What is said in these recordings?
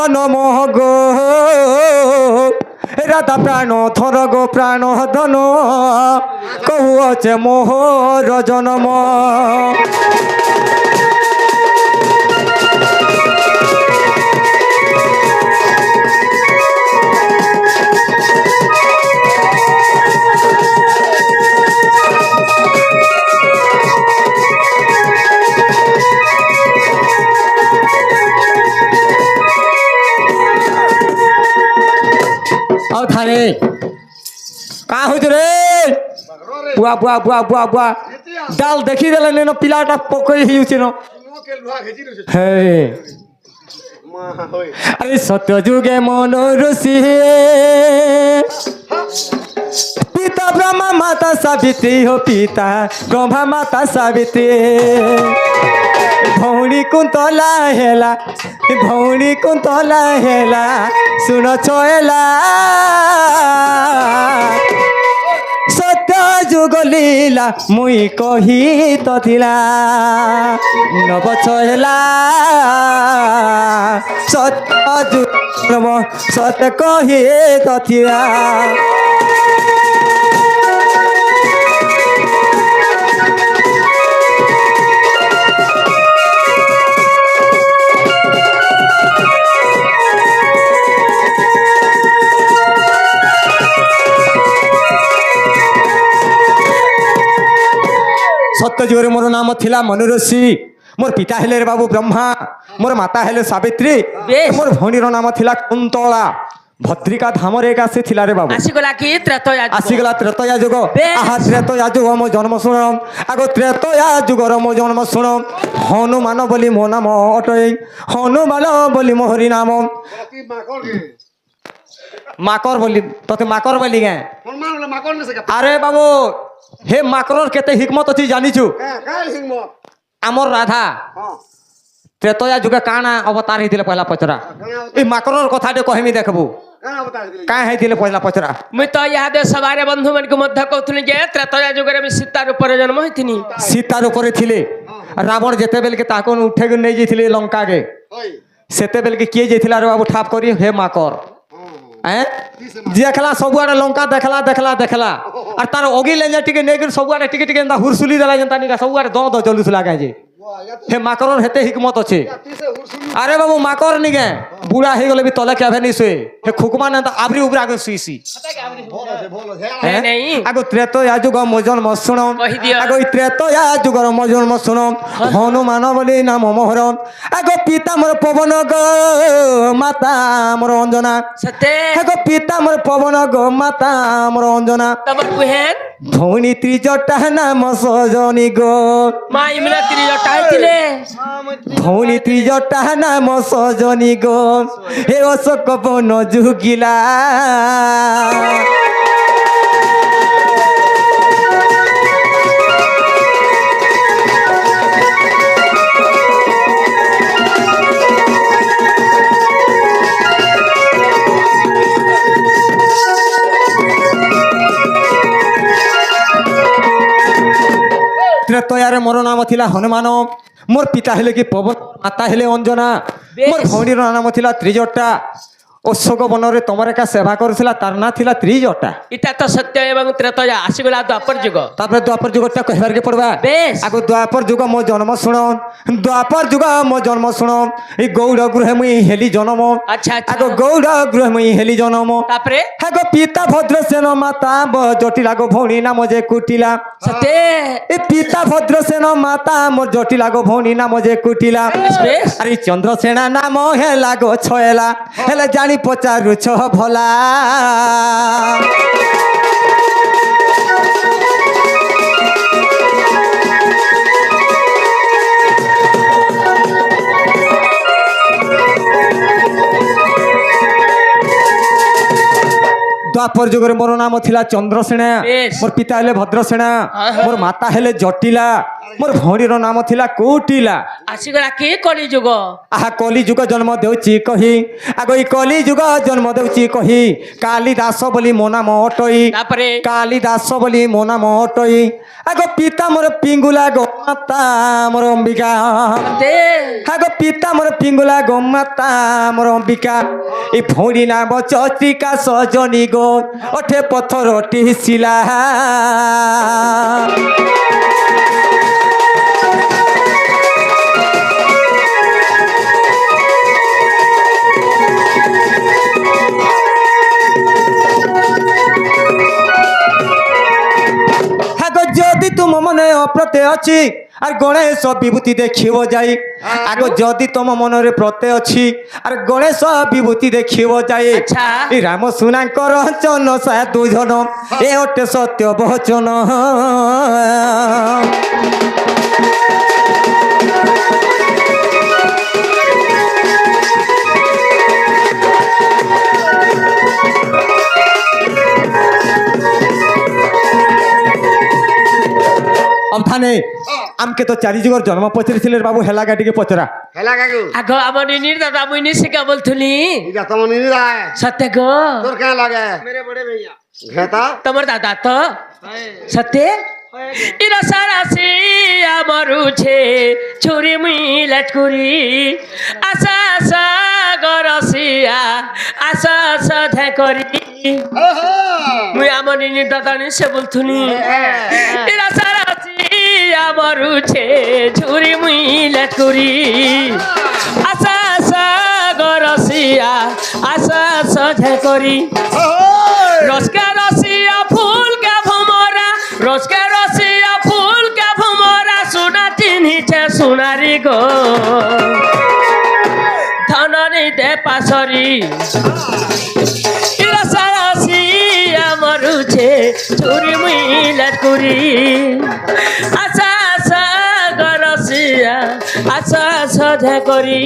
জনম গো রাধা প্রাণ থর গো প্রাণ ধন কহুছে মোহর জনম। ଆଉ ଥାନେ କା ହଉଛୁ ରେ ବୁଆ ବୁଆ ବୁଆ ବୁଆ ବୁଆ ଡାଲ ଦେଖିଦେଲେ ନ ପିଲାଟା ପକଇ ହେଇଛି ନ ହେ ଆରେ ସତ୍ୟ ଯୁগে ମନ ଋଷି পিতা ব্রহ্মা মাতা সাবিত্রী হো পিতা ব্রহ্মা মাতা সাবিত্রী ভৌণী কুন্তলা হেলা ভৌণী কুন্তলা হেলা শুন ছয়লা সত্য যুগ লীলা মুই কহি তো থিলা নব ছয়লা সত্য যুগ সত্য কহি তো থিলা। सत्य जुगे मोर नाम थिला मनुऋषि मोर पिता हेले रे बाबू ब्रह्मा मोर माता हेले सावित्री मोर भौणीर नाम थिला कुंतला भद्रिका धाम रे आसी थिला रे बाबू आसीगला कि त्रेतया आसीगला त्रेतया जुग आहा त्रेतया जुग मो जन्म सुन आगो त्रेतया जुगर मो जन्म सुन हनुमान बोली मो नाम अटई हनुमान बोली मो हरि नाम माकर बोली तते माकर बोली गे अरे बाबू हे माकरर केते हिकमत अछि जानिछु आमर राधा त्रेतया जुगे काना अवतार हेतिले पहला पचरा ए माकरर कथाटे कहमी देखबू का हेतिले पहला पचरा मुई तो या दे सवारे बंधु मन के मध्य कहथुनी जे त्रेतया जुगे में सीता रूप रे जन्म हेतिनी सीता रूप रे थिले रावण जेते बेल के ताकोन उठे के नै जेथिले लंका के सेते बेल के किए जेथिला रे बाबू ठाप करी हे माकर देखला सबुआड़े लंका देखला देखला देखला और तार अगी ले टिके नेगिर सबुआड़े टिके टिके एंदा हुरसुली देला जनता निका सबुआड़े द द जलुसला गाय जे हे माकरर हेते हिकमत अछि अरे बाबू माकर निगे बुढ़ा हे गले भी तले के भेनी सोए हे खुकमा न आबरी उबरा के सुईसी नहीं आगो त्रेतया जुग मो जन्म सुन आगो त्रेतया जुगर मो जन्म सुन हनुमान बोली नाम मोहर आगो पिता मोर पवन गो माता मोर अंजना सते आगो पिता मोर पवन गो माता मोर अंजना तब कुहेन भौणी त्रिजटा नाम सजनी गो माई मिला त्रिजटा हेतिले भौणी त्रिजटा नाम सजनी गो हे अशोक बन जुगिला त्रेतयारे मोर नाम थिला हनुमान मोर पिता हेले कि पवन माता हेले अंजना मोर भौणीर नाम थिला त्रिजटा अशोक बन रे तमर का सेवा करथिला तार ना थिला त्रिजटा इटा तो सत्य एवं त्रेतया आसीगला द्वापर जुग तापर द्वापर जुगटा कहबार के पड़बा बेस आगो द्वापर जुग मो जन्म सुन द्वापर जुग मो जन्म सुन ए गौड़ गृह मुई हेली जन्म अच्छा अच्छा आगो गौड़ गृह मुई हेली जन्म तापरे आगो पिता भद्रसेन माता जटिला गो भौणी नाम जे कुटिला सते ए पिता भद्रसेन माता मोर जटिला गो भौणी नाम जे कुटिला अरे चंद्रसेना नाम हेला गो छयला हेले जानी पचारु छ भला द्वापर जुगर मोर नाम थिला चंद्रसेना मोर पिता हेले भद्रसेना मोर माता हेले जटिला मोर भौणीर नाम थिला कोटिला ଆସିଗଲା କି କଳି ଯୁଗ ଆହା କଲି ଯୁଗ ଜନ୍ମ ଦେଉଛି କହି ଆଗ ଏଇ କଲି ଯୁଗ ଜନ୍ମ ଦେଉଛି କହି କାଳିଦାସ ବୋଲି ମୋ ନାମ ଅଟଇ ତାପରେ କାଳିଦାସ ବୋଲି ମୋ ନାମ ଅଟଇ ଆଗ ପିତା ମୋର ପିଙ୍ଗୁଲା ଗୋମାତା ମୋର ଅମ୍ବିକା ଦେ ଆଗ ପିତା ମୋର ପିଙ୍ଗୁଲା ଗୋମାତା ମୋର ଅମ୍ବିକା ଏ ଭଉଣୀ ନାମ ଚତ୍ରିକା ସଜନୀ ଗୋ ଅଠେ ପଥରଟି ଶିଲା যদি তুম মনে অপ্রত্যয় অছি আর গণেশ বিভূতি দেখিব যাই আগ যদি তোম মନରେ প্রত্যয় অছি আর গণেশ বিভূতি দেখিব যাই আচ্ছা। এই রাম সুনাঙ্কর চন সায় দুজন এ অটে সত্য বচন অবধানে আমকে তো চারি যুগর জন্ম পচারিছিলে বাবু হেলা গাটিকে পচরা হেলা কাকু আগ আমার নিনির দাদা মুই নিশিকা বলতুলি ইটা তোমার নিনি রায় সত্য গো তোর কেন লাগে মেরে বড়ে भैया ঘেতা তোমার দাদা তো সত্য ইরা সারা সে আমার উঠে ছুরি মিলাট করি আশা আশা গরসিয়া আশা আশা ধে করি মুই আমার নিনির দাদা নিশে বলতুলি ইরা সারা সে আমার উঠে ছুরি মিলাট করি আশা আশা গরসিয়া আশা আশা ধে করি রসকা রসিয়া ফুল কা ভমরা রসকা রসিয়া ফুল কা ভমরা সোনা চিনিছে সোনারি গো ধননি দে পাশরি রসা রসিয়া মরুছে চুরি মিলাট করি আশা আশা গরসিয়া আশা আশা ধে করি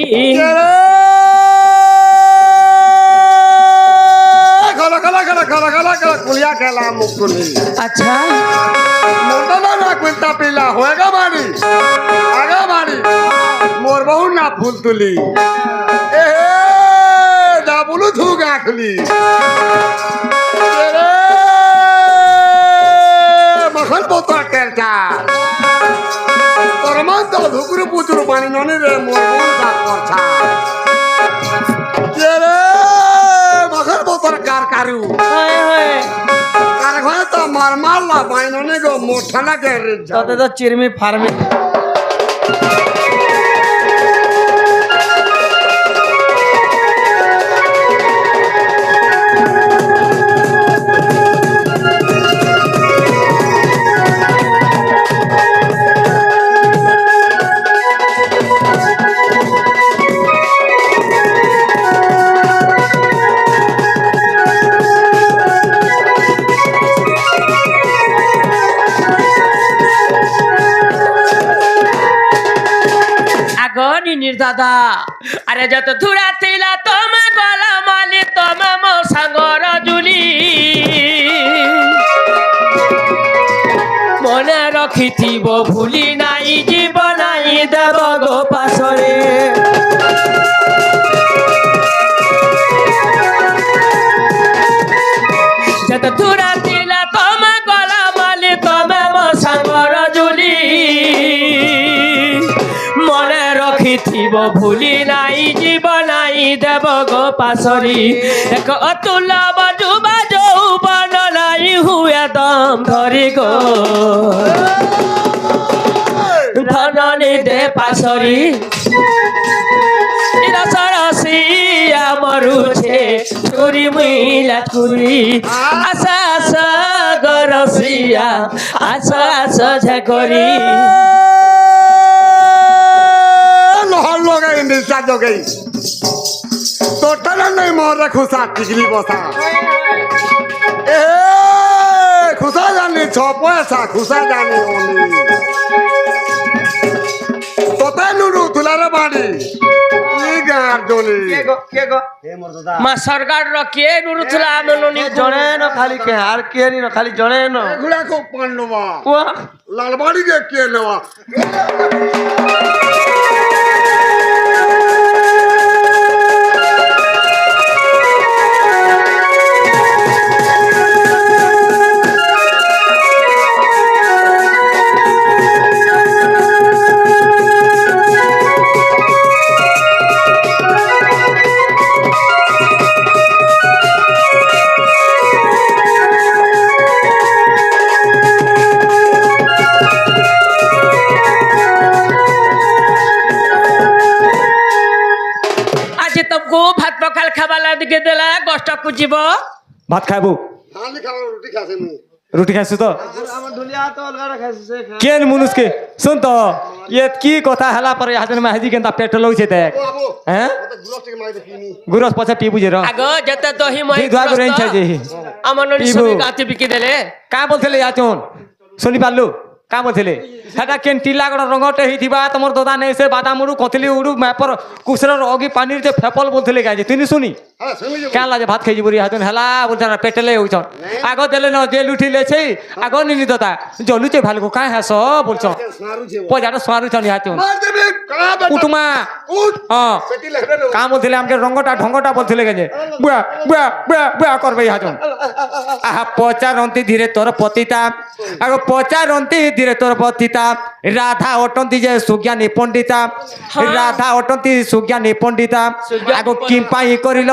খালা খালা খালা খালা খালা খালা কুলিয়া খেলা মুখ তুলি আচ্ছা মোটা না কুলতা পিলা होएगा बाड़ी आगा बाड़ी मोर बहु ना फूल तुली ए जा बोलू थू गाखली रे मखन बोता टेलटा তোর মান তো ধুকুরু পুতুরু পানি ননি রে মোর বহু না করছা রে মখন বোতর কার কারু হয় হয় কার ঘরে তো মার মারলা বাইননে গো মোঠা না কে রে তোতে তো চিরমি ফার্মে নিনির দাদা আরে যত ধুরা ଥିଲା তমে গলা মালি তমে মো সাঙ্গর জুলি মনে রখিথিব ভুলি নাই জীব নাই দেব গো পাশরে যত ধুরা ଥିଲା তমে গলা মালি তমে মো সাঙ্গর জুলি মনে রখিথিব ভুলি নাই জীব নাই দেব গো পাশরি এক অতুল বজুবা যৌবন নাই হুয়ে দম ধরি গো ধননি দে পাশরি রসরসি মরুছে চুরি মিলা চুরি আশা আশা গরসিয়া আশা আশা ঝকরি নহল লগাই নিশা জগাই তোটাল নাই মর খুসা টিকলি বসা এ খুসা জানি ছ পয়সা খুসা জানি ওনি তোতে নুরু তুলারে বাড়ি ই গার জলি মা সরকার র কে নুরুথলা আমননি জনে ন খালি কে আর কে নি ন খালি জনে ন এগুলা খুব পান্ডবা ওয়া লালবাড়ি কে কে নেওয়া আজি তমকু ভাত পখাল খাবালা দিকে দেলা কষ্ট কুজিব ভাত খাইবো খালি খাবার রুটি খাসে নি রুটি খাইছো তো আমার দুনিয়া তো অলগা রাখাইছে সে খা কেন মুনুষকে শুন তো ইয়ে কি কথা হেলা পরে হাতের মাঝি কেনতা পেট লউছে দেখ ও আবো হ্যাঁ কত গুলাস থেকে মাইতে কিনি গুরস পছে পি বুঝে র আগ যেতে দহি মই ধুই ধুয়া করে আনছে যে আমননি পিবো। সবি গাতি বিকি দেলে কা বলছিলে আচন শুনি পারলু কা বলছিলে সেটা কেন টিলাগড় রঙটে হইতিবা তোমার দাদা নেই সে বাদামুড়ু কতলি উড়ু ম্যাপর কুসরর অগি পানির যে ফেপল বলছিলে গাজে তুই শুনি হ্যাঁ শুনি যাব কেন লাগে ভাত খাই যাবি হাতুন হেলা বলছে না পেটেলে হইছন আগ দেলে ন যে লুঠি লেছে আগ নিনি দাদা জলুছে ভালকো কাই হাস বলছ সারু যে পজাটা সোয়ারু চনি হাতুন মার দেবে কা বেটা কুটুমা উঠ হ্যাঁ পেটি লাগবে না কা বলছিলে আমাকে রঙটা ঢঙ্গটা বলছিলে গেছে বুয়া বুয়া বুয়া বুয়া করবে হাতুন আহা পচা রন্তি ধীরে তোর পতিতা আগ পচা রন্তি ধীরে তোর পতিতা রাধা অটন্তি যে সুজ্ঞানী পণ্ডিতা রাধা অটন্তি সুজ্ঞানী পণ্ডিতা আগ কিম্পাই করিল